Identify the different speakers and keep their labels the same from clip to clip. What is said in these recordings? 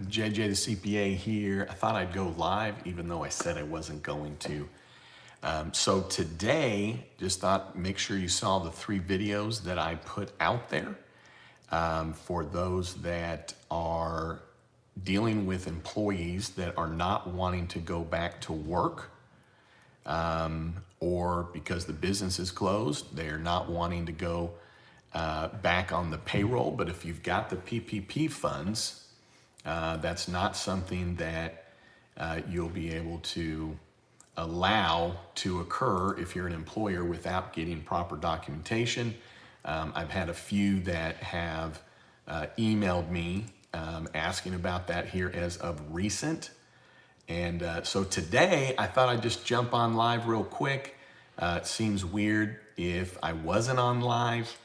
Speaker 1: JJ the CPA here. I thought I'd go live even though I said I wasn't going to. So today, just thought make sure you saw the 3 videos that I put out there for those that are dealing with employees that are not wanting to go back to work or because the business is closed, they're not wanting to go back on the payroll. But if you've got the PPP funds, that's not something that you'll be able to allow to occur if you're an employer without getting proper documentation. I've had a few that have emailed me asking about that here as of recent. And so today I thought I'd just jump on live real quick. It seems weird if I wasn't on live.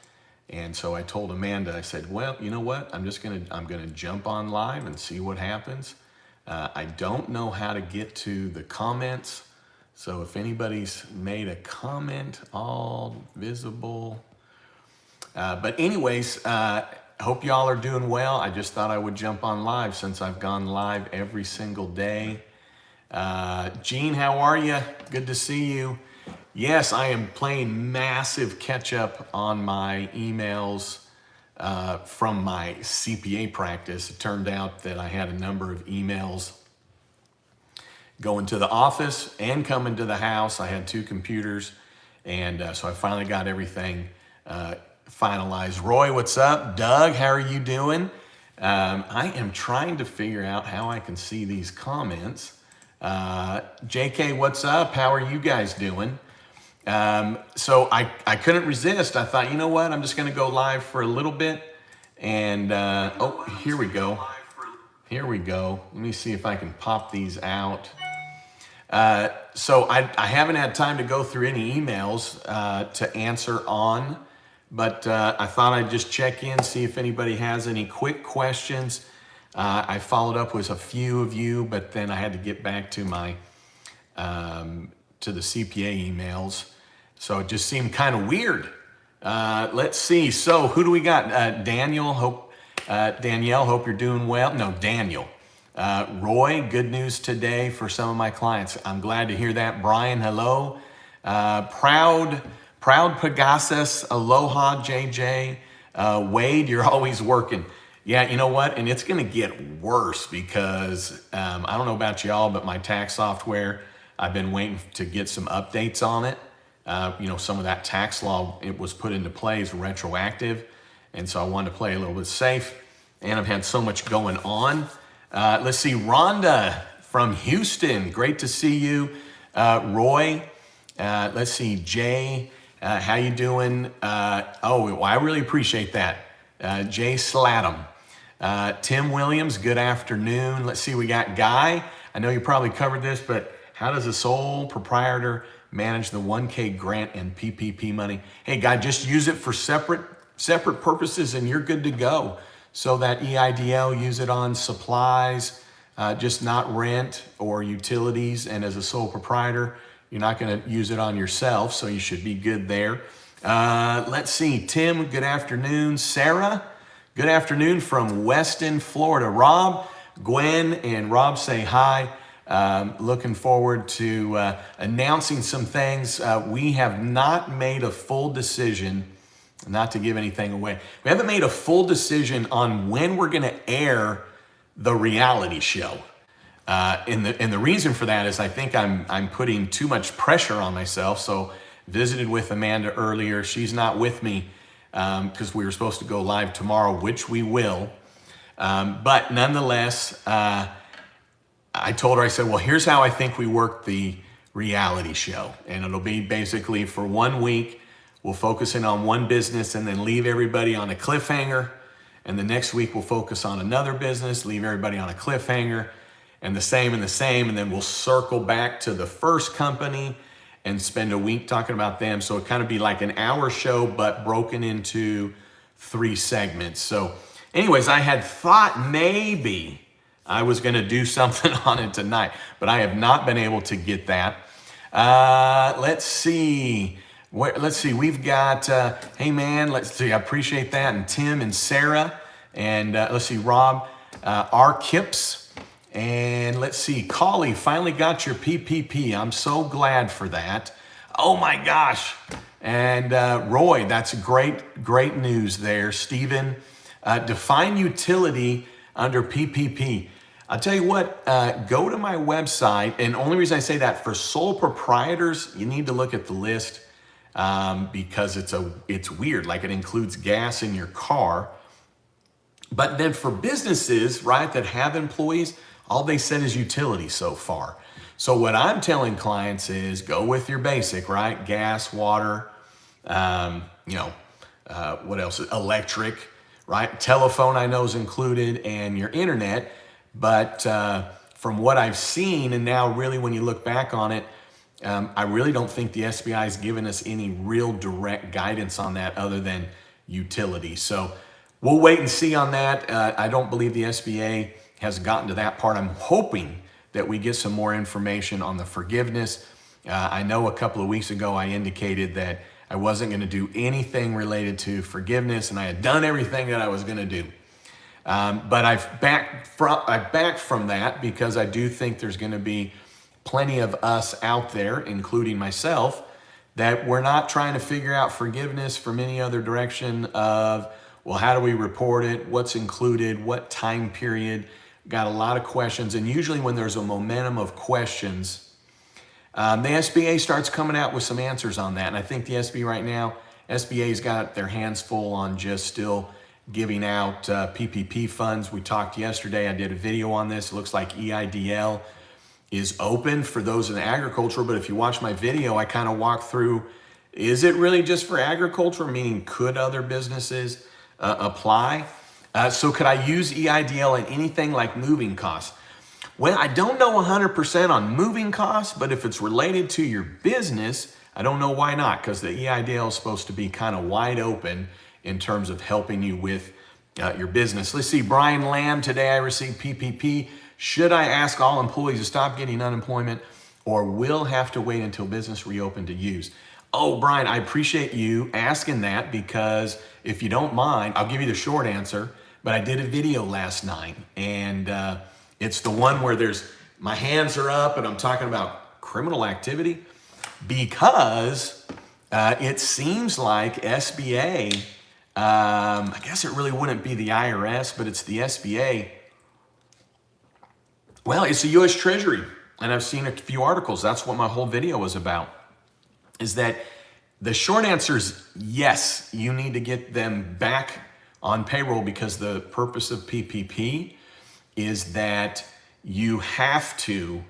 Speaker 1: And so I told Amanda, I said, well, you know what? I'm gonna jump on live and see what happens. I don't know how to get to the comments. So if anybody's made a comment, all visible. But anyways, hope y'all are doing well. I just thought I would jump on live since I've gone live every single day. Gene, how are you? Good to see you. Yes, I am playing massive catch up on my emails from my CPA practice. It turned out that I had a number of emails going to the office and coming to the house. I had 2 computers, and so I finally got everything finalized. Roy, what's up? Doug, how are you doing? I am trying to figure out how I can see these comments. JK, what's up? How are you guys doing? So I couldn't resist. I thought, you know what? I'm just going to go live for a little bit. And, oh, here we go. Here we go. Let me see if I can pop these out. So I haven't had time to go through any emails, to answer on, but, I thought I'd just check in, see if anybody has any quick questions. I followed up with a few of you, but then I had to get back to my, to the CPA emails. So it just seemed kind of weird. Let's see. So who do we got? Daniel, Danielle, hope you're doing well. No, Daniel. Roy, good news today for some of my clients. I'm glad to hear that. Brian, hello. Proud Pegasus, aloha, JJ. Wade, you're always working. Yeah, you know what? And it's going to get worse because I don't know about y'all, but my tax software, I've been waiting to get some updates on it. You know, some of that tax law, it was put into play is retroactive. And so I wanted to play a little bit safe. And I've had so much going on. Let's see, Rhonda from Houston. Great to see you. Roy, let's see, Jay, how you doing? Oh, I really appreciate that. Jay Slattum. Tim Williams, good afternoon. Let's see, we got Guy. I know you probably covered this, but how does a sole proprietor manage the 1K grant and PPP money? Hey, Guy, just use it for separate purposes and you're good to go. So that EIDL, use it on supplies, just not rent or utilities. And as a sole proprietor, you're not going to use it on yourself, so you should be good there. Let's see, Tim, good afternoon. Sarah, good afternoon from Weston, Florida. Rob, Gwen, and Rob say hi. Looking forward to announcing some things. We have not made a full decision, not to give anything away. We haven't made a full decision on when we're going to air the reality show. And the reason for that is I think I'm putting too much pressure on myself. So visited with Amanda earlier. She's not with me because we were supposed to go live tomorrow, which we will. But nonetheless, I told her, I said, well, here's how I think we work the reality show. And it'll be basically for 1 week, we'll focus in on one business and then leave everybody on a cliffhanger. And the next week we'll focus on another business, leave everybody on a cliffhanger, and the same and the same. And then we'll circle back to the first company and spend a week talking about them. So it kind of be like an hour show, but broken into 3 segments. So anyways, I had thought maybe I was going to do something on it tonight, but I have not been able to get that. Let's see. We've got, hey man, let's see, I appreciate that. And Tim and Sarah, and let's see, Rob, our KIPS. And let's see, Collie finally got your PPP. I'm so glad for that. Oh my gosh. And Roy, that's great news there. Stephen, define utility under PPP. I'll tell you what, go to my website. And only reason I say that, for sole proprietors, you need to look at the list because it's weird. Like, it includes gas in your car. But then for businesses, right, that have employees, all they said is utility so far. So what I'm telling clients is go with your basic, right? Gas, water, what else? Electric, right? Telephone I know is included, and your internet. But from what I've seen, and now really when you look back on it, I really don't think the SBI has given us any real direct guidance on that other than utility. So we'll wait and see on that. I don't believe the SBA has gotten to that part. I'm hoping that we get some more information on the forgiveness. I know a couple of weeks ago I indicated that I wasn't going to do anything related to forgiveness, and I had done everything that I was going to do. But I've backed from that because I do think there's going to be plenty of us out there, including myself, that we're not trying to figure out forgiveness from any other direction of, well, how do we report it? What's included? What time period? Got a lot of questions. And usually when there's a momentum of questions, the SBA starts coming out with some answers on that. And I think the SBA's got their hands full on just still giving out PPP funds. We talked yesterday, I did a video on this. It looks like EIDL is open for those in agriculture, but if you watch my video, I kind of walk through, is it really just for agriculture? Meaning, could other businesses apply? So could I use EIDL in anything like moving costs? Well, I don't know 100% on moving costs, but if it's related to your business, I don't know why not, because the EIDL is supposed to be kind of wide open in terms of helping you with your business. Let's see, Brian Lamb, today I received PPP. Should I ask all employees to stop getting unemployment, or will have to wait until business reopen to use? Oh, Brian, I appreciate you asking that, because if you don't mind, I'll give you the short answer, but I did a video last night, and it's the one where my hands are up and I'm talking about criminal activity, because it seems like SBA, I guess it really wouldn't be the IRS, but it's the SBA. Well, it's the U.S. Treasury, and I've seen a few articles. That's what my whole video was about, is that the short answer is yes, you need to get them back on payroll, because the purpose of PPP is that you have to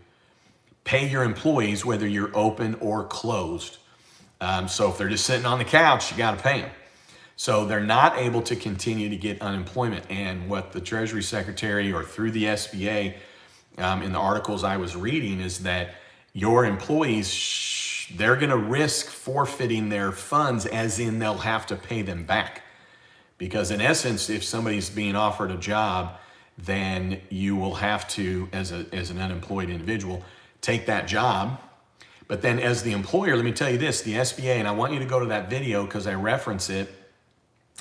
Speaker 1: pay your employees whether you're open or closed. So if they're just sitting on the couch, you got to pay them. So they're not able to continue to get unemployment. And what the Treasury Secretary, or through the SBA, in the articles I was reading, is that your employees, they're going to risk forfeiting their funds, as in they'll have to pay them back. Because in essence, if somebody's being offered a job, then you will have to, as an unemployed individual, take that job. But then as the employer, let me tell you this, the SBA, and I want you to go to that video because I reference it,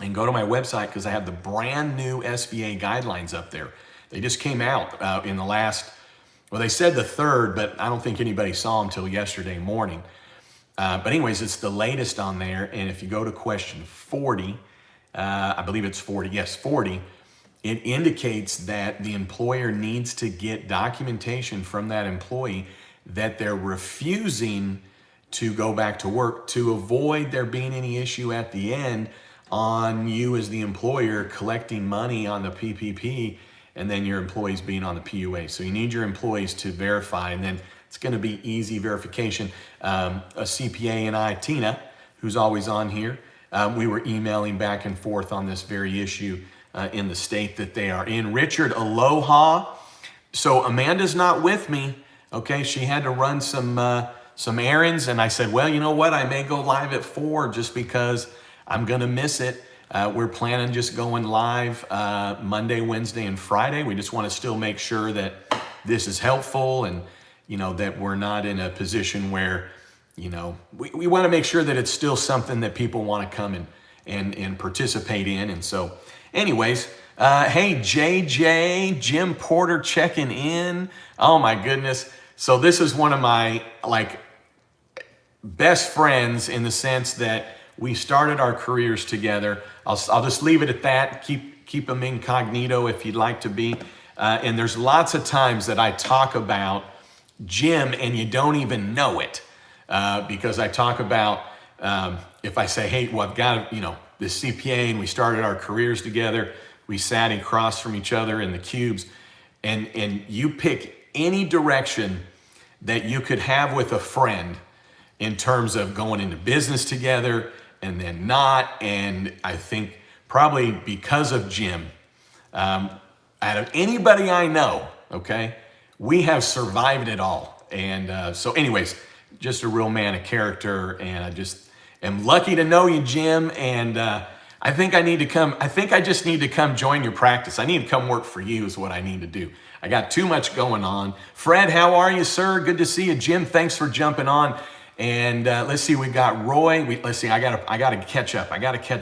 Speaker 1: and go to my website because I have the brand new SBA guidelines up there. They just came out in the last, well, they said the 3rd, but I don't think anybody saw them till yesterday morning. But anyways, it's the latest on there. And if you go to question 40, I believe it's 40, yes, 40, it indicates that the employer needs to get documentation from that employee that they're refusing to go back to work, to avoid there being any issue at the end on you as the employer collecting money on the PPP and then your employees being on the PUA. So you need your employees to verify, and then it's going to be easy verification. A CPA and I, Tina, who's always on here, we were emailing back and forth on this very issue in the state that they are in. Richard, aloha. So Amanda's not with me. Okay, she had to run some errands, and I said, well, you know what? I may go live at 4 just because I'm gonna miss it. We're planning just going live Monday, Wednesday, and Friday. We just want to still make sure that this is helpful, and that we're not in a position where we want to make sure that it's still something that people want to come and participate in. And so anyways, Hey, JJ, Jim Porter checking in. Oh my goodness. So this is one of my best friends in the sense that we started our careers together. I'll just leave it at that. Keep them incognito if you'd like to be. And there's lots of times that I talk about Jim and you don't even know it because I talk about if I say, hey, well, I've got this CPA and we started our careers together. We sat across from each other in the cubes, and you pick any direction that you could have with a friend in terms of going into business together and then not. And I think probably because of Jim, out of anybody I know, okay, we have survived it all. And so anyways, just a real man of character. And I just am lucky to know you, Jim. And I think I just need to come join your practice. I need to come work for you is what I need to do. I got too much going on. Fred, how are you, sir? Good to see you. Jim, thanks for jumping on. And let's see, we got Roy. Let's see, I gotta catch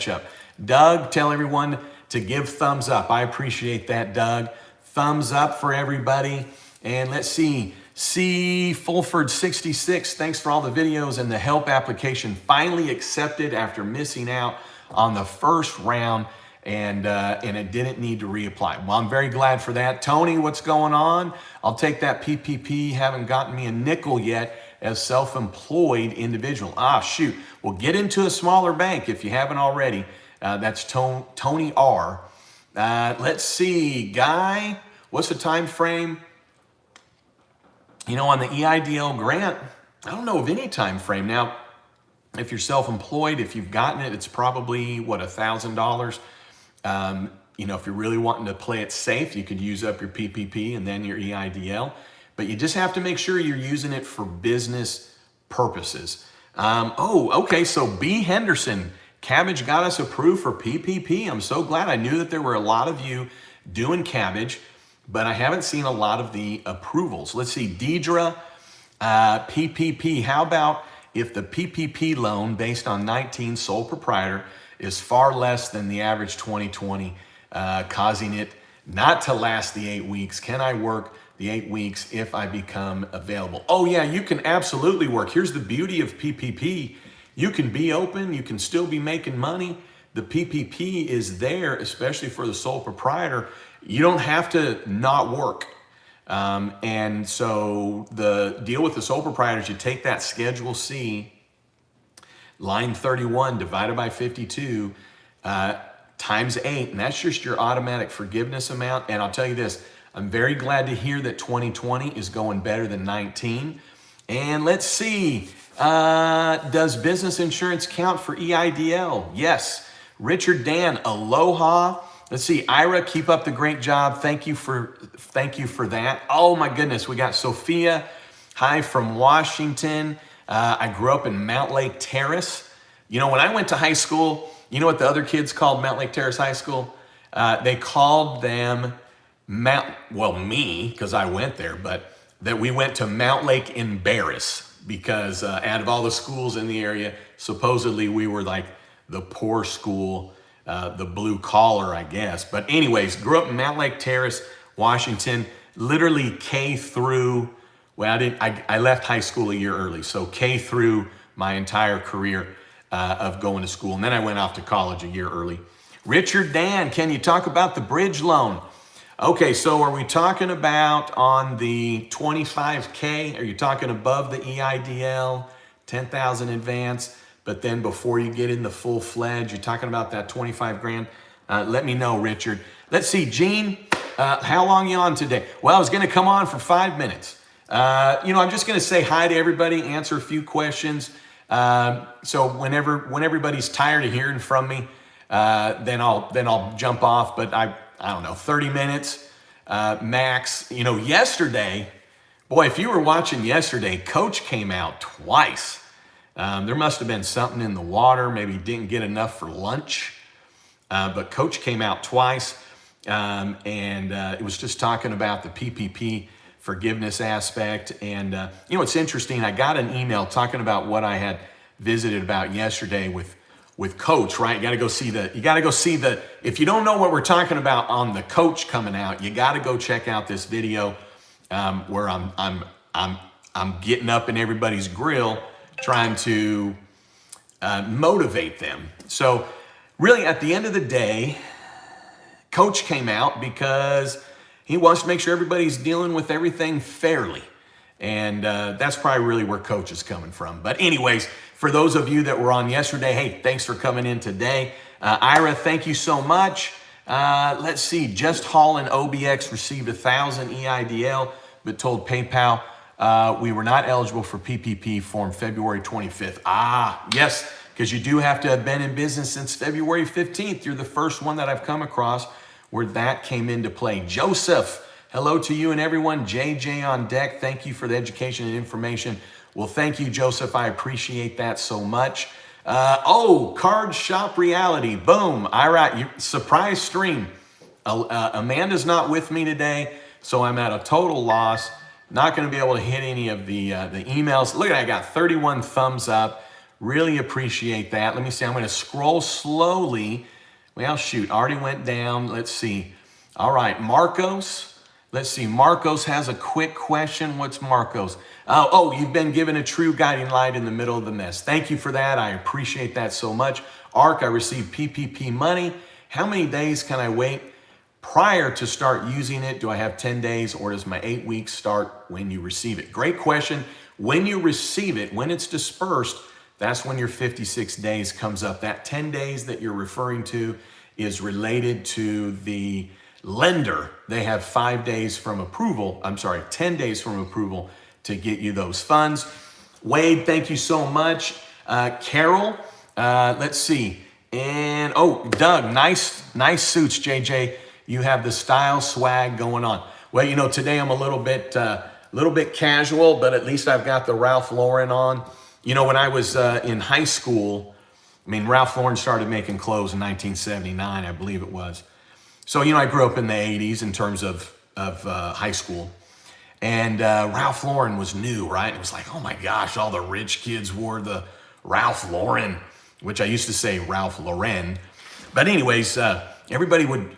Speaker 1: up. Doug, tell everyone to give thumbs up. I appreciate that, Doug. Thumbs up for everybody. And let's see, C. Fulford 66, thanks for all the videos and the help application finally accepted after missing out on the first round, and it didn't need to reapply. Well, I'm very glad for that. Tony, what's going on? I'll take that PPP. Haven't gotten me a nickel yet as self-employed individual. Ah, shoot. Well, get into a smaller bank if you haven't already. That's Tony R. Let's see, Guy, what's the time frame? On the EIDL grant, I don't know of any time frame. Now, if you're self-employed, if you've gotten it, it's probably, what, $1,000. If you're really wanting to play it safe, you could use up your PPP and then your EIDL. But you just have to make sure you're using it for business purposes. Okay, so B. Henderson, Cabbage got us approved for PPP. I'm so glad. I knew that there were a lot of you doing Cabbage, but I haven't seen a lot of the approvals. Let's see, Deidre, PPP. How about if the PPP loan based on 19 sole proprietor is far less than the average 2020, causing it not to last the 8 weeks? Can I work the 8 weeks if I become available? Oh yeah, you can absolutely work. Here's the beauty of PPP. You can be open, you can still be making money. The PPP is there, especially for the sole proprietor. You don't have to not work. And so the deal with the sole proprietors, you take that Schedule C, line 31 divided by 52 times 8, and that's just your automatic forgiveness amount. And I'll tell you this, I'm very glad to hear that 2020 is going better than 19. And let's see, does business insurance count for EIDL? Yes. Richard Dan, aloha. Let's see, Ira, keep up the great job. Thank you for that. Oh my goodness, we got Sophia. Hi from Washington. I grew up in Mount Lake Terrace. When I went to high school, you know what the other kids called Mount Lake Terrace High School? They called them me, because I went there, but that we went to Mount Lake Embarrass because out of all the schools in the area, supposedly we were like the poor school, the blue collar, I guess. But anyways, grew up in Mount Lake Terrace, Washington, literally K through, I left high school a year early. So K through my entire career of going to school. And then I went off to college a year early. Richard Dan, can you talk about the bridge loan? Okay, so are we talking about on the 25K? Are you talking above the EIDL, 10,000 advance? But then before you get in the full-fledged, you're talking about that 25 grand? Let me know, Richard. Let's see, Gene, how long are you on today? Well, I was gonna come on for 5 minutes. I'm just gonna say hi to everybody, answer a few questions. So when everybody's tired of hearing from me, then I'll jump off, but I don't know, 30 minutes, max. Yesterday, boy, if you were watching yesterday, Coach came out twice. There must have been something in the water, maybe didn't get enough for lunch, but Coach came out twice, and it was just talking about the PPP forgiveness aspect. And it's interesting, I got an email talking about what I had visited about yesterday with with Coach, right? You got to go see the, if you don't know what we're talking about on the Coach coming out, you got to go check out this video where I'm getting up in everybody's grill trying to motivate them. So really at the end of the day, Coach came out because he wants to make sure everybody's dealing with everything fairly. And that's probably really where Coach is coming from. But anyways, for those of you that were on yesterday, hey, thanks for coming in today. Ira, thank you so much. Let's see, Just Hall and OBX received 1,000 EIDL, but told PayPal we were not eligible for PPP form February 25th. Yes, because you do have to have been in business since February 15th. You're the first one that I've come across where that came into play. Joseph, hello to you and everyone. JJ on deck, thank you for the education and information. Well, thank you, Joseph. I appreciate that so much. Card Shop Reality, boom. Ira, surprise stream. Amanda's not with me today, so I'm at a total loss. Not going to be able to hit any of the emails. Look at that, I got 31 thumbs up. Really appreciate that. Let me see, I'm going to scroll slowly. Well, shoot, already went down. Let's see. All right, Marcos. Let's see, Marcos has a quick question. What's Marcos? You've been given a true guiding light in the middle of the mess. Thank you for that. I appreciate that so much. Ark, I received PPP money. How many days can I wait prior to start using it? Do I have 10 days or does my 8 weeks start when you receive it? Great question. When you receive it, when it's dispersed, that's when your 56 days comes up. That 10 days that you're referring to is related to the lender. They have 5 days from approval. 10 days from approval to get you those funds. Wade, thank you so much. Carol, let's see. And Doug, nice suits, JJ. You have the style swag going on. Well, today I'm a little bit casual, but at least I've got the Ralph Lauren on. When I was in high school, Ralph Lauren started making clothes in 1979, I believe it was. So, I grew up in the 80s in terms of high school. And Ralph Lauren was new, right? It was like, oh my gosh, all the rich kids wore the Ralph Lauren, which I used to say Ralph Lauren. But anyways, everybody would,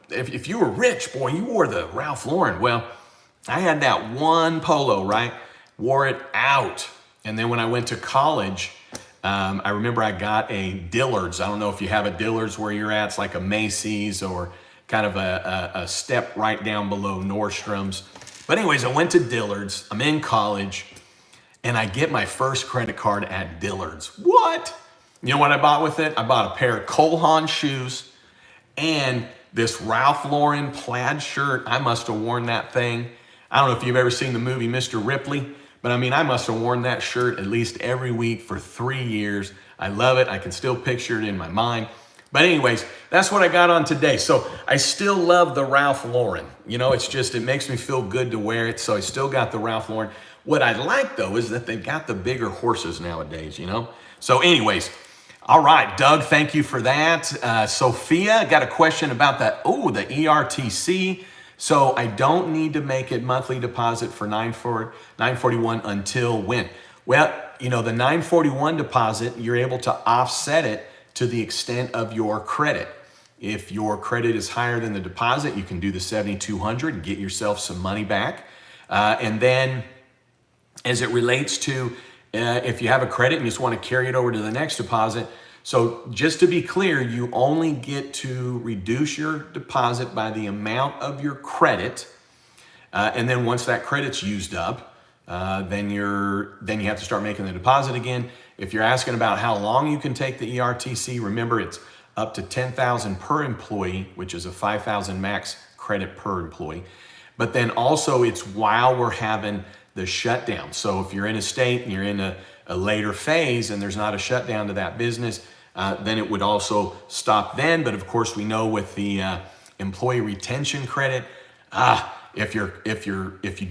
Speaker 1: if you were rich, boy, you wore the Ralph Lauren. Well, I had that one polo, right? Wore it out. And then when I went to college, I remember I got a Dillard's. I don't know if you have a Dillard's where you're at. It's like a Macy's or kind of a step right down below Nordstrom's. But anyways, I went to Dillard's. I'm in college, and I get my first credit card at Dillard's. What? You know what I bought with it? I bought a pair of Cole Haan shoes and this Ralph Lauren plaid shirt. I must have worn that thing. I don't know if you've ever seen the movie Mr. Ripley, but I must have worn that shirt at least every week for 3 years. I love it. I can still picture it in my mind. But anyways, that's what I got on today. So I still love the Ralph Lauren. It makes me feel good to wear it. So I still got the Ralph Lauren. What I like though is that they've got the bigger horses nowadays, So anyways, all right, Doug, thank you for that. Sophia got a question about the ERTC. So I don't need to make it monthly deposit for 941 until when? Well, the 941 deposit, you're able to offset it to the extent of your credit. If your credit is higher than the deposit, you can do the 7,200 and get yourself some money back. And then as it relates to if you have a credit and you just want to carry it over to the next deposit, so just to be clear, you only get to reduce your deposit by the amount of your credit. And then once that credit's used up, then you have to start making the deposit again. If you're asking about how long you can take the ERTC, remember it's up to $10,000 per employee, which is a $5,000 max credit per employee. But then also it's while we're having the shutdown. So if you're in a state and you're in a later phase and there's not a shutdown to that business, then it would also stop then. But of course we know with the employee retention credit, if you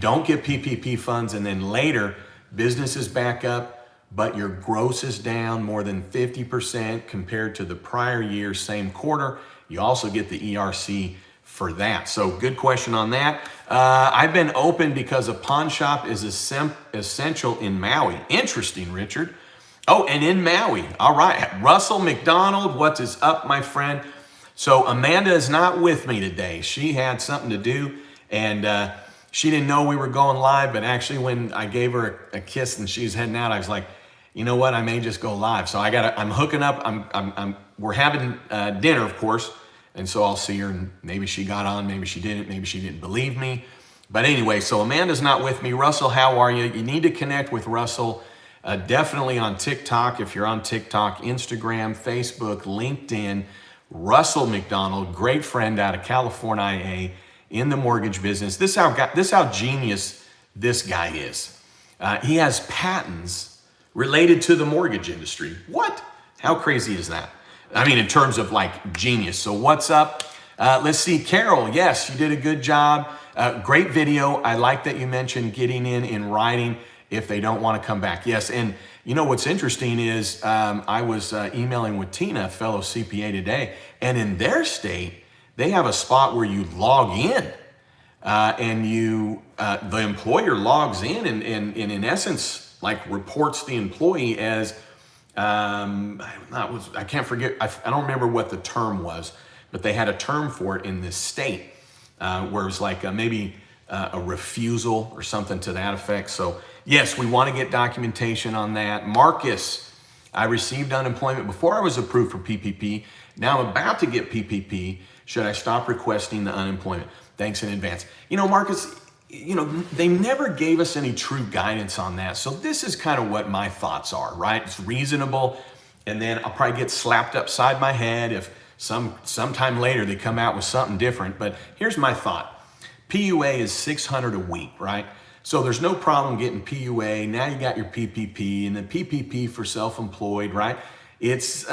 Speaker 1: don't get PPP funds and then later business is back up, but your gross is down more than 50% compared to the prior year, same quarter, you also get the ERC for that. So good question on that. I've been open because a pawn shop is essential in Maui. Interesting, Richard. Oh, and in Maui. All right. Russell McDonald, what is up, my friend? So Amanda is not with me today. She had something to do, and she didn't know we were going live, but actually when I gave her a kiss and she was heading out, I was like, you know what, I may just go live. So I'm hooking up, we're having dinner, of course, and so I'll see her, and maybe she got on, maybe she didn't believe me. But anyway, so Amanda's not with me. Russell, how are you? You need to connect with Russell. Definitely on TikTok, if you're on TikTok, Instagram, Facebook, LinkedIn. Russell McDonald, great friend out of California in the mortgage business. This is how genius this guy is. He has patents related to the mortgage industry. What? How crazy is that? I mean, in terms of like genius. So what's up? Let's see, Carol. Yes, you did a good job. Great video. I like that you mentioned getting in writing if they don't want to come back. Yes, and you know what's interesting is I was emailing with Tina, fellow CPA today, and in their state, they have a spot where you log in and the employer logs in and in essence, like reports the employee as, I can't forget, I don't remember what the term was, but they had a term for it in this state where it was like maybe a refusal or something to that effect. So yes, we want to get documentation on that. Marcus, I received unemployment before I was approved for PPP. Now I'm about to get PPP. Should I stop requesting the unemployment? Thanks in advance. You know, Marcus, you know, they never gave us any true guidance on that. So this is kind of what my thoughts are, right? It's reasonable. And then I'll probably get slapped upside my head if sometime later they come out with something different. But here's my thought. PUA is $600 a week, right? So there's no problem getting PUA. Now you got your PPP and the PPP for self-employed, right? It's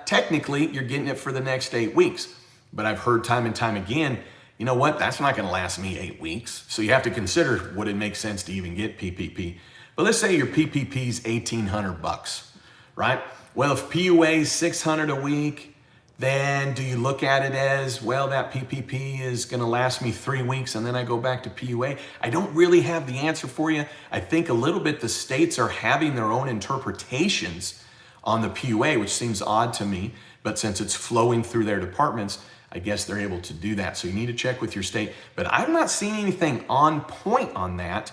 Speaker 1: technically you're getting it for the next 8 weeks. But I've heard time and time again, you know what? That's not going to last me 8 weeks. So you have to consider would it make sense to even get PPP. But let's say your PPP is $1,800, right? Well, if PUA is $600 a week, then do you look at it as, well, that PPP is going to last me 3 weeks and then I go back to PUA? I don't really have the answer for you. I think a little bit the states are having their own interpretations on the PUA, which seems odd to me. But since it's flowing through their departments, I guess they're able to do that. So you need to check with your state. But I'm not seeing anything on point on that.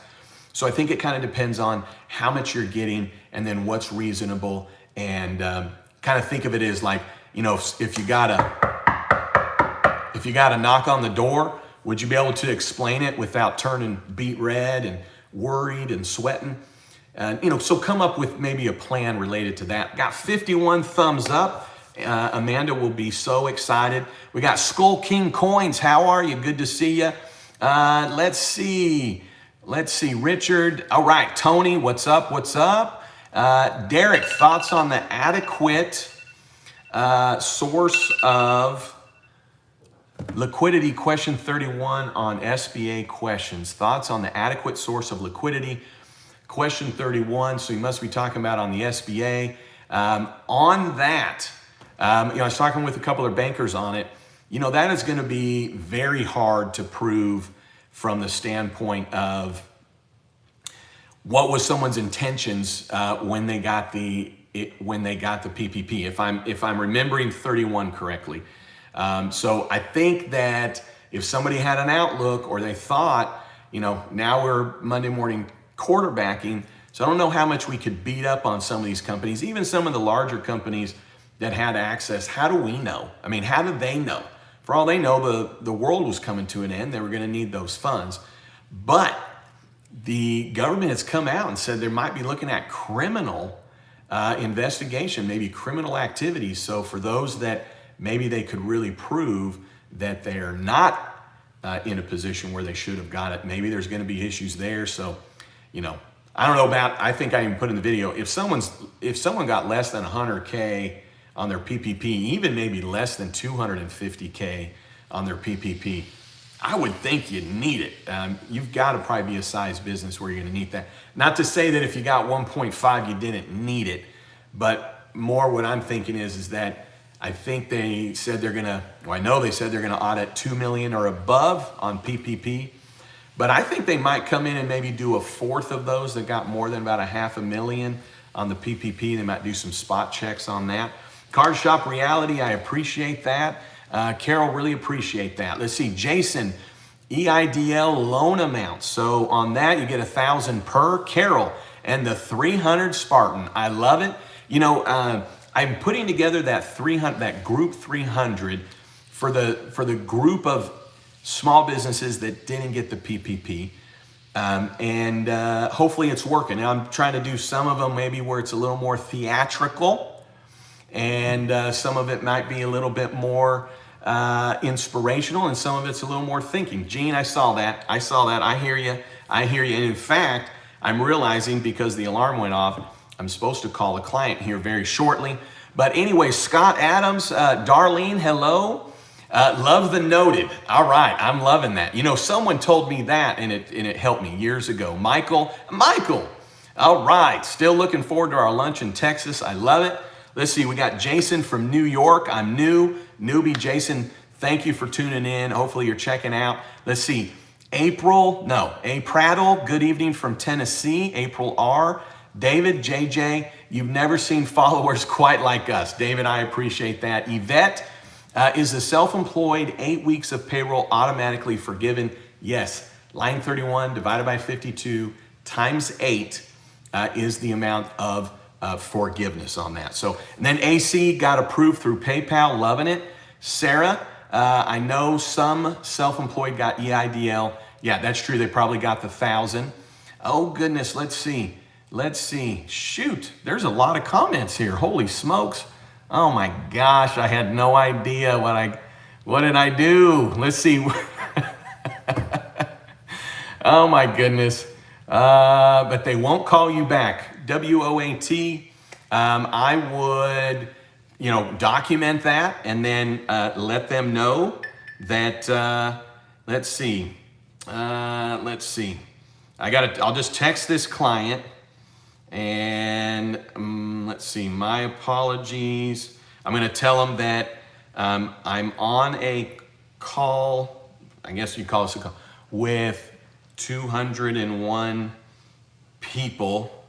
Speaker 1: So I think it kind of depends on how much you're getting and then what's reasonable. And kind of think of it as like, you know, if you got a knock on the door, would you be able to explain it without turning beet red and worried and sweating? And, you know, so come up with maybe a plan related to that. Got 51 thumbs up. Amanda will be so excited. We got Skull King Coins. How are you? Good to see you. Let's see, Richard. All right, Tony, what's up? Derek, thoughts on the adequate source of liquidity, question 31 on SBA questions. Thoughts on the adequate source of liquidity, question 31. So you must be talking about on the SBA. On that, I was talking with a couple of bankers on it. You know, that is going to be very hard to prove from the standpoint of what was someone's intentions when they got the PPP, if I'm remembering 31 correctly. So I think that if somebody had an outlook or they thought, you know, now we're Monday morning quarterbacking, so I don't know how much we could beat up on some of these companies, even some of the larger companies that had access. How do we know? I mean, how did they know? For all they know, the world was coming to an end. They were going to need those funds. But the government has come out and said they might be looking at criminal investigation, maybe criminal activities. So for those that maybe they could really prove that they are not in a position where they should have got it, maybe there's going to be issues there. So, you know, I don't know about, I think I even put in the video, if someone got less than 100K on their PPP, even maybe less than 250K on their PPP, I would think you need it. You've got to probably be a size business where you're going to need that. Not to say that if you got 1.5, you didn't need it, but more what I'm thinking is that I think they said they're going to, well, I know they said they're going to audit 2 million or above on PPP, but I think they might come in and maybe do a fourth of those that got more than about $500,000 on the PPP. They might do some spot checks on that. Card Shop Reality, I appreciate that. Carol, really appreciate that. Let's see, Jason, EIDL loan amount. So on that, you get 1,000 per. Carol, and the 300 Spartan. I love it. You know, I'm putting together that 300, that group 300 for the group of small businesses that didn't get the PPP. And hopefully it's working. Now I'm trying to do some of them maybe where it's a little more theatrical, and some of it might be a little bit more inspirational, and some of it's a little more thinking. Gene, I saw that. I hear you. And in fact, I'm realizing, because the alarm went off, I'm supposed to call a client here very shortly. But anyway, Scott Adams, Darlene, hello. Love the noted. All right, I'm loving that. You know, someone told me that, and it helped me years ago. Michael. All right, still looking forward to our lunch in Texas. I love it. Let's see, we got Jason from New York. I'm newbie. Jason, thank you for tuning in. Hopefully you're checking out. Let's see, A. Prattle, good evening from Tennessee. April R. David, JJ, you've never seen followers quite like us. David, I appreciate that. Yvette, is the self-employed 8 weeks of payroll automatically forgiven? Yes, line 31 divided by 52 times 8 is the amount of forgiveness on that. So, and then AC got approved through PayPal, loving it. Sarah, I know some self-employed got EIDL. Yeah, that's true. They probably got the 1,000. Oh goodness, let's see. Shoot, there's a lot of comments here. Holy smokes. Oh my gosh, I had no idea what did I do? Let's see. Oh my goodness. But they won't call you back. WOAT, I would, document that and then let them know that, let's see. I'll just text this client and let's see, my apologies. I'm going to tell them that I'm on a call, I guess you call this a call, with 201 people.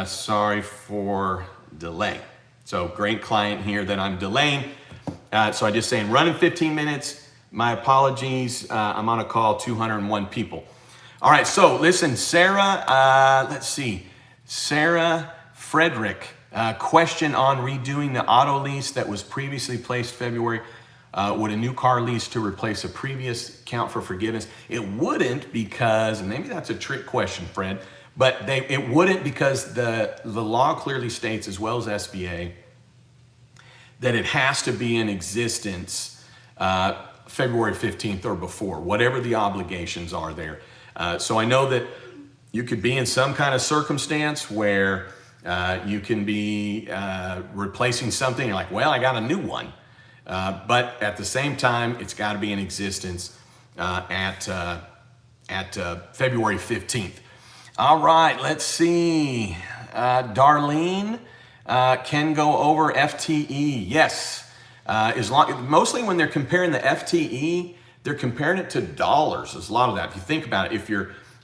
Speaker 1: Sorry for delay. So great client here that I'm delaying. So I just saying running 15 minutes. My apologies. I'm on a call, 201 people. All right, so listen, Sarah, let's see. Sarah Frederick, question on redoing the auto lease that was previously placed February. Would a new car lease to replace a previous count for forgiveness? It wouldn't, because, and maybe that's a trick question, Fred, but it wouldn't, because the law clearly states, as well as SBA, that it has to be in existence February 15th or before, whatever the obligations are there. So I know that you could be in some kind of circumstance where you can be replacing something, you're like, well, I got a new one. But at the same time, it's got to be in existence at February 15th. All right, let's see. Darlene, can go over FTE. Yes. Mostly when they're comparing the FTE, they're comparing it to dollars. There's a lot of that. If you think about it,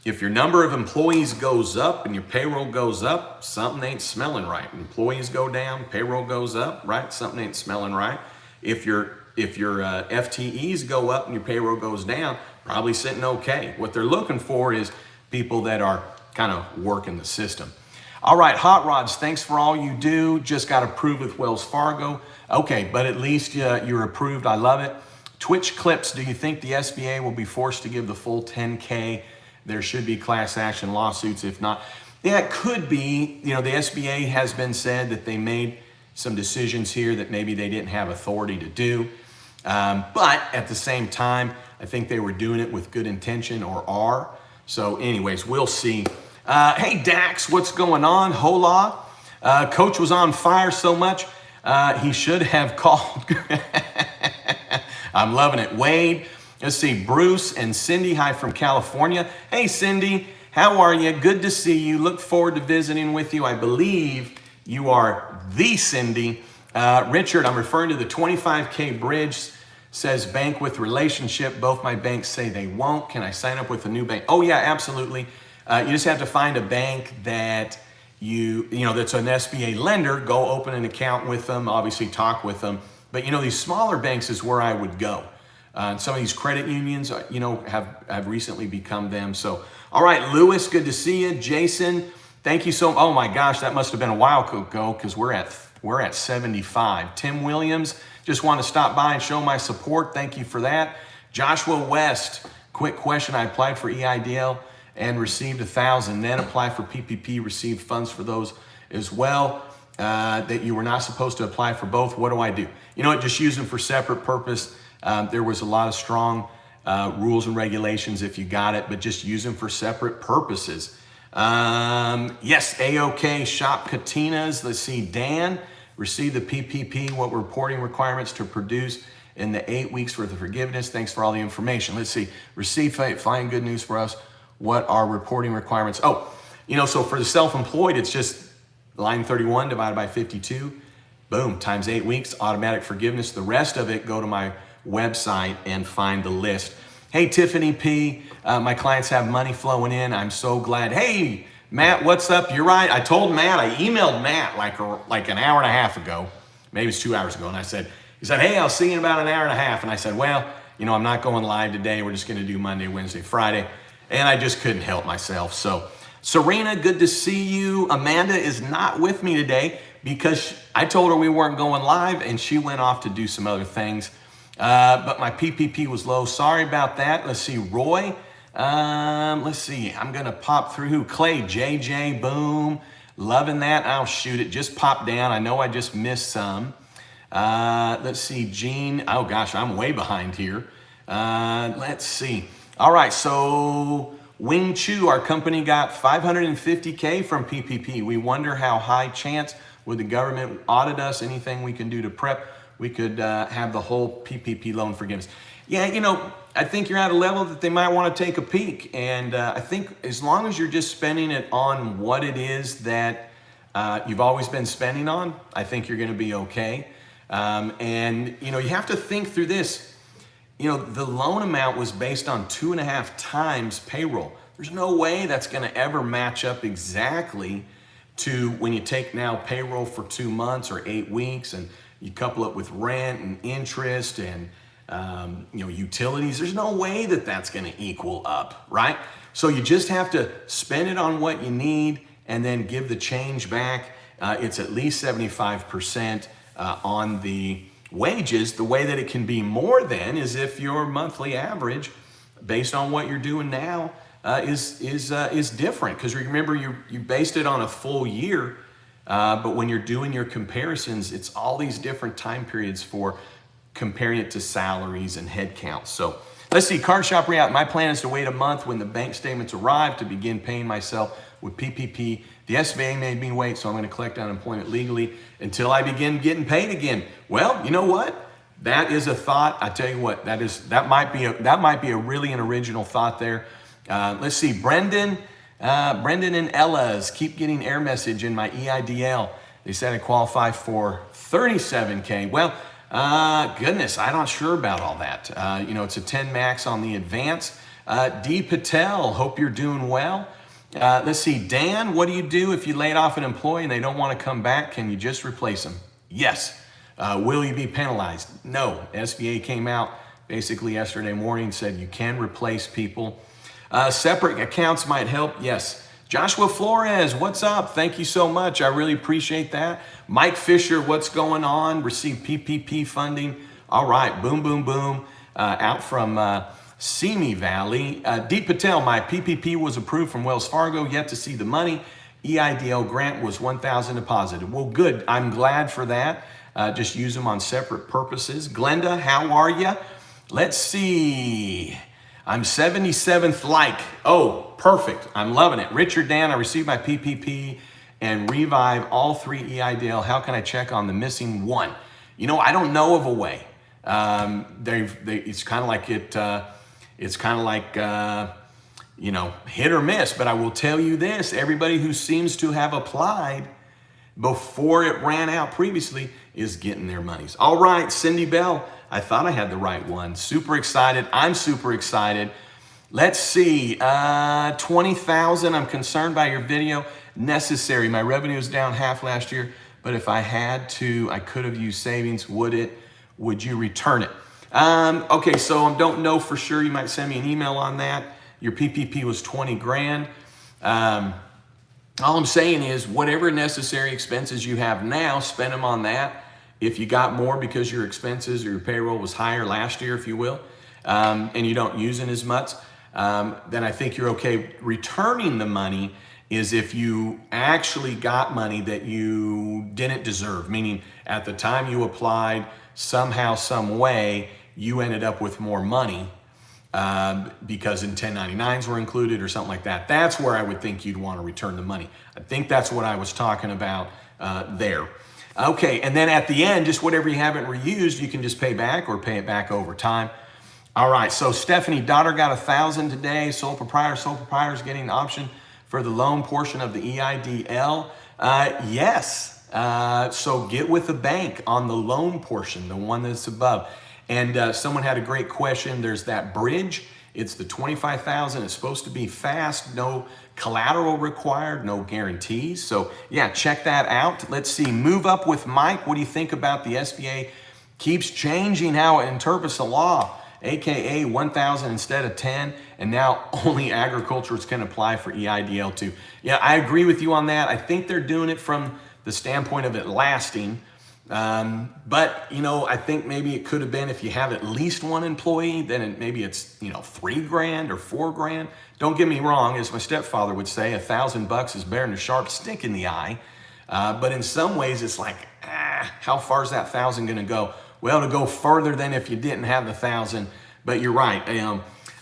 Speaker 1: if your number of employees goes up and your payroll goes up, something ain't smelling right. Employees go down, payroll goes up, right? Something ain't smelling right. If your FTEs go up and your payroll goes down, probably sitting okay. What they're looking for is people that are kind of working the system. All right, Hot Rods, thanks for all you do. Just got approved with Wells Fargo. Okay, but at least you're approved. I love it. Twitch Clips, do you think the SBA will be forced to give the full 10K? There should be class action lawsuits. If not, yeah, it could be. The SBA has been said that they made some decisions here that maybe they didn't have authority to do. But at the same time, I think they were doing it with good intention, or are. So anyways, we'll see. Hey, Dax, what's going on? Hola. Coach was on fire so much, he should have called. I'm loving it. Wade, let's see. Bruce and Cindy, hi from California. Hey, Cindy, how are you? Good to see you. Look forward to visiting with you. I believe you are the Cindy. Richard, I'm referring to the 25K bridge. Says bank with relationship. Both my banks say they won't. Can I sign up with a new bank? Oh yeah, absolutely. You just have to find a bank that that's an SBA lender, go open an account with them, obviously talk with them. But these smaller banks is where I would go. And some of these credit unions, have recently become them. So, all right, Lewis, good to see you. Jason, thank you so much. Oh my gosh, that must have been a while ago because we're at 75. Tim Williams, just want to stop by and show my support. Thank you for that. Joshua West, quick question. I applied for EIDL and received 1,000. Then applied for PPP, received funds for those as well. That you were not supposed to apply for both. What do I do? Just use them for separate purpose. There was a lot of strong rules and regulations if you got it, but just use them for separate purposes. Yes, AOK Shop Katinas. Let's see, Dan received the PPP. What reporting requirements to produce in the 8 weeks worth of forgiveness? Thanks for all the information. Let's see, receive fine good news for us. What are reporting requirements? Oh, so for the self-employed, it's just line 31 divided by 52. Boom, times 8 weeks, automatic forgiveness. The rest of it, go to my website and find the list. Hey, Tiffany P, my clients have money flowing in. I'm so glad. Hey, Matt, what's up? You're right. I told Matt, I emailed Matt like an hour and a half ago, maybe it's 2 hours ago. And he said, hey, I'll see you in about an hour and a half. And I said, well, I'm not going live today. We're just going to do Monday, Wednesday, Friday. And I just couldn't help myself. So Serena, good to see you. Amanda is not with me today because I told her we weren't going live and she went off to do some other things. But my PPP was low. Sorry about that. Let's see, Roy. Let's see. I'm going to pop through who? Clay, JJ, boom. Loving that. I'll shoot it. Just pop down. I know I just missed some. Let's see, Gene. Oh gosh, I'm way behind here. Let's see. All right, so Wing Chu, our company got $550K from PPP. We wonder how high chance would the government audit us? Anything we can do to prep? We could have the whole PPP loan forgiveness. Yeah, I think you're at a level that they might want to take a peek. And I think as long as you're just spending it on what it is that you've always been spending on, I think you're going to be okay. And you have to think through this. The loan amount was based on 2.5 times payroll. There's no way that's going to ever match up exactly to when you take now payroll for 2 months or 8 weeks and you couple it with rent and interest and utilities. There's no way that that's going to equal up, right? So you just have to spend it on what you need and then give the change back. It's at least 75% on the wages. The way that it can be more then is if your monthly average based on what you're doing now is different, because remember you based it on a full year, but when you're doing your comparisons, it's all these different time periods for comparing it to salaries and head counts. So let's see, Card Shop React. My plan is to wait a month when the bank statements arrive to begin paying myself with PPP. The SBA made me wait, so I'm going to collect unemployment legally until I begin getting paid again. Well, you know what? That is a thought. I tell you what, that might be a really an original thought there. Let's see, Brendan and Ella's keep getting error message in my EIDL. They said I qualify for $37K. Well, goodness, I'm not sure about all that. It's a 10 max on the advance. D Patel, hope you're doing well. Let's see, Dan, what do you do if you laid off an employee and they don't want to come back? Can you just replace them? Yes. Will you be penalized? No. SBA came out basically yesterday morning, said you can replace people. Separate accounts might help. Yes. Joshua Flores, what's up? Thank you so much. I really appreciate that. Mike Fisher, what's going on? Received PPP funding. All right. Boom, boom, boom. Out from Simi Valley. Deep Patel, my PPP was approved from Wells Fargo, yet to see the money. EIDL grant was $1,000 deposited. Well, good. I'm glad for that. Just use them on separate purposes. Glenda, how are you? Let's see. I'm 77th like. Oh, perfect. I'm loving it. Richard Dan, I received my PPP and revive all 3 EIDL. How can I check on the missing one? I don't know of a way. It's kind of like hit or miss, but I will tell you this, everybody who seems to have applied before it ran out previously is getting their monies. All right, Cindy Bell, I thought I had the right one. Super excited. I'm super excited. Let's see, 20,000. I'm concerned by your video. Necessary. My revenue is down half last year, but if I had to, I could have used savings. Would you return it? Okay, so I don't know for sure. You might send me an email on that. Your PPP was 20 grand. All I'm saying is whatever necessary expenses you have now, spend them on that. If you got more because your expenses or your payroll was higher last year, if you will, and you don't use it as much, then I think you're okay. Returning the money is if you actually got money that you didn't deserve, meaning at the time you applied, somehow, some way, you ended up with more money because in 1099s were included or something like that. That's where I would think you'd want to return the money. I think that's what I was talking about there. Okay, and then at the end, just whatever you haven't reused, you can just pay back or pay it back over time. All right, so Stephanie, daughter got 1,000 today. Sole proprietor is getting an option for the loan portion of the EIDL. Yes, so get with the bank on the loan portion, the one that's above. And someone had a great question. There's that bridge. It's the 25,000. It's supposed to be fast, no collateral required, no guarantees. So yeah, check that out. Let's see, move up with Mike. What do you think about the SBA keeps changing how it interprets the law, AKA 1,000 instead of 10, and now only agriculturists can apply for EIDL too. Yeah, I agree with you on that. I think they're doing it from the standpoint of it lasting. But you know, I think maybe it could have been if you have at least one employee, then maybe it's, you know, 3 grand or 4 grand. Don't get me wrong, as my stepfather would say, $1,000 is better than a sharp stick in the eye. But in some ways it's like, how far is that 1,000 going to go? Well, to go further than if you didn't have the 1,000. But you're right.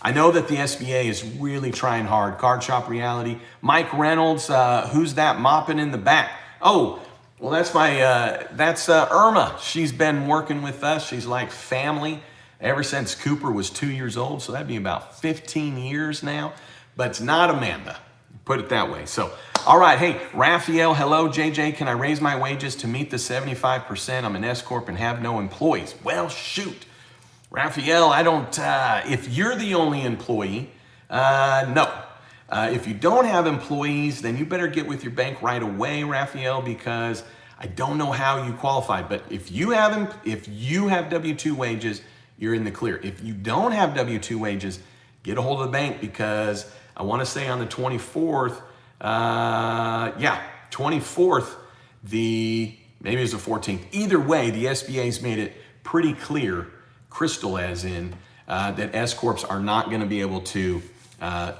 Speaker 1: I know that the SBA is really trying hard. Card Shop Reality. Mike Reynolds, who's that mopping in the back? Oh, well, that's Irma. She's been working with us. She's like family ever since Cooper was 2 years old. So that'd be about 15 years now. But it's not Amanda. Put it that way. So, all right. Hey, Raphael, hello. JJ, can I raise my wages to meet the 75%? I'm an S-Corp and have no employees. Well, shoot. Raphael, I don't, if you're the only employee, no. If you don't have employees, then you better get with your bank right away, Raphael, because I don't know how you qualified. But if you have W-2 wages, you're in the clear. If you don't have W-2 wages, get a hold of the bank, because I want to say on the 24th, 24th, maybe it was the 14th. Either way, the SBA's made it pretty clear, crystal as in, that S-Corps are not going to be able to,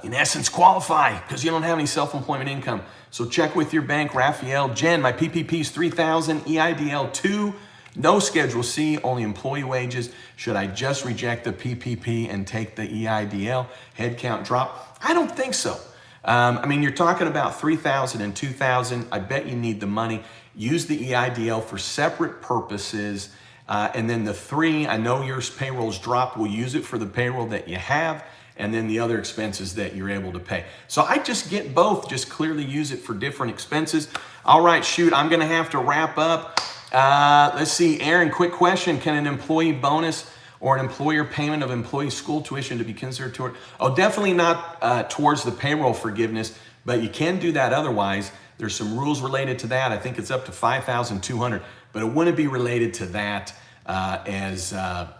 Speaker 1: in essence, qualify because you don't have any self-employment income. So check with your bank, Raphael. Jen, my PPP is 3,000, EIDL 2, no Schedule C, only employee wages. Should I just reject the PPP and take the EIDL? Headcount drop? I don't think so. I mean, you're talking about 3,000 and 2,000. I bet you need the money. Use the EIDL for separate purposes. And then the 3, I know your payroll's dropped. We'll use it for the payroll that you have, and then the other expenses that you're able to pay. So I just get both, just clearly use it for different expenses. All right, shoot, I'm gonna have to wrap up. Let's see, Aaron, quick question. Can an employee bonus or an employer payment of employee school tuition to be considered toward? Oh, definitely not towards the payroll forgiveness, but you can do that otherwise. There's some rules related to that. I think it's up to $5,200, but it wouldn't be related to that as a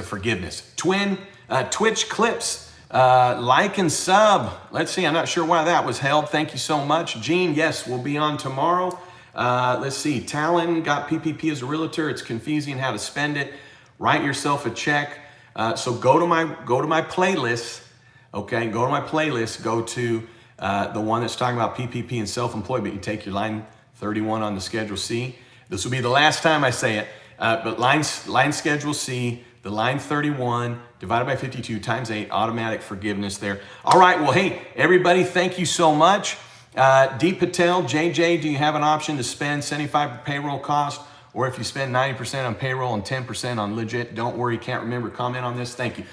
Speaker 1: forgiveness. Twitch clips, like and sub. Let's see, I'm not sure why that was held. Thank you so much. Gene, yes, we'll be on tomorrow. Let's see, Talon got PPP as a realtor. It's confusing how to spend it. Write yourself a check. So go to my playlist. Okay, go to my playlist. Go to the one that's talking about PPP and self-employment. You take your line 31 on the Schedule C. This will be the last time I say it, but line Schedule C, the line 31 divided by 52 times 8, automatic forgiveness there. All right, well, hey, everybody, thank you so much. D. Patel, JJ, do you have an option to spend 75% payroll cost, or if you spend 90% on payroll and 10% on legit? Don't worry, can't remember. Comment on this. Thank you.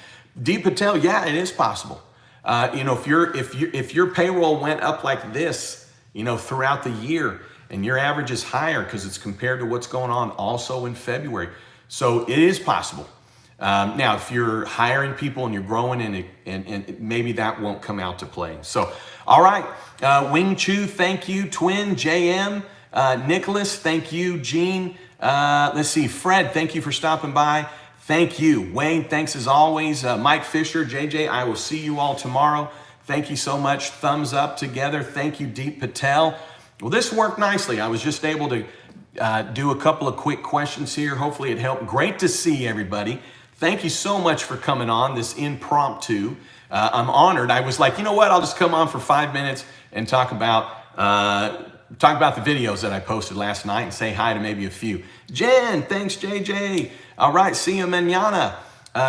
Speaker 1: D. Patel, yeah, it is possible. You know, if your payroll went up like this, you know, throughout the year, and your average is higher because it's compared to what's going on also in February. So it is possible. Now, if you're hiring people and you're growing, and maybe that won't come out to play. So, all right, Wing Chu, thank you. Twin, JM, Nicholas, thank you. Gene, let's see, Fred, thank you for stopping by. Thank you. Wayne, thanks as always. Mike Fisher, JJ, I will see you all tomorrow. Thank you so much. Thumbs up together. Thank you, Deep Patel. Well, this worked nicely. I was just able to do a couple of quick questions here. Hopefully it helped. Great to see everybody. Thank you so much for coming on this impromptu. I'm honored. I was like, you know what? I'll just come on for 5 minutes and talk about the videos that I posted last night and say hi to maybe a few. Jen, thanks, JJ. All right, see you mañana.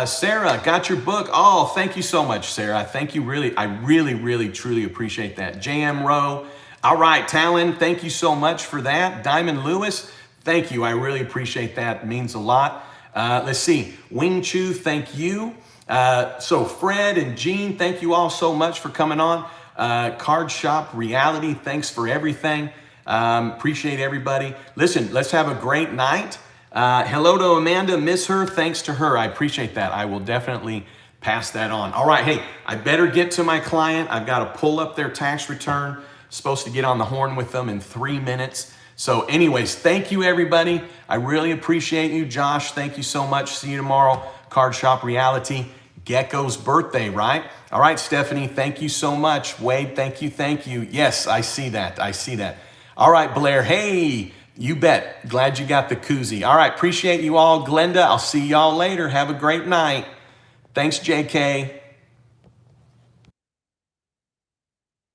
Speaker 1: Sarah, got your book. Oh, thank you so much, Sarah. Thank you. I really, truly appreciate that. JM Rowe. All right, Talon, thank you so much for that. Diamond Lewis, thank you. I really appreciate that. It means a lot. Let's see. Wing Chu, thank you. So Fred and Jean, thank you all so much for coming on. Card Shop Reality, thanks for everything. Appreciate everybody. Listen, let's have a great night. Hello to Amanda, miss her, thanks to her. I appreciate that. I will definitely pass that on. All right, hey, I better get to my client. I've got to pull up their tax return. Supposed to get on the horn with them in 3 minutes. So anyways, thank you everybody. I really appreciate you. Josh, thank you so much. See you tomorrow. Card Shop Reality. Gecko's birthday, right? All right, Stephanie, thank you so much. Wade, thank you, thank you. Yes, I see that, I see that. All right, Blair, hey, you bet. Glad you got the koozie. All right, appreciate you all. Glenda, I'll see y'all later. Have a great night. Thanks, JK.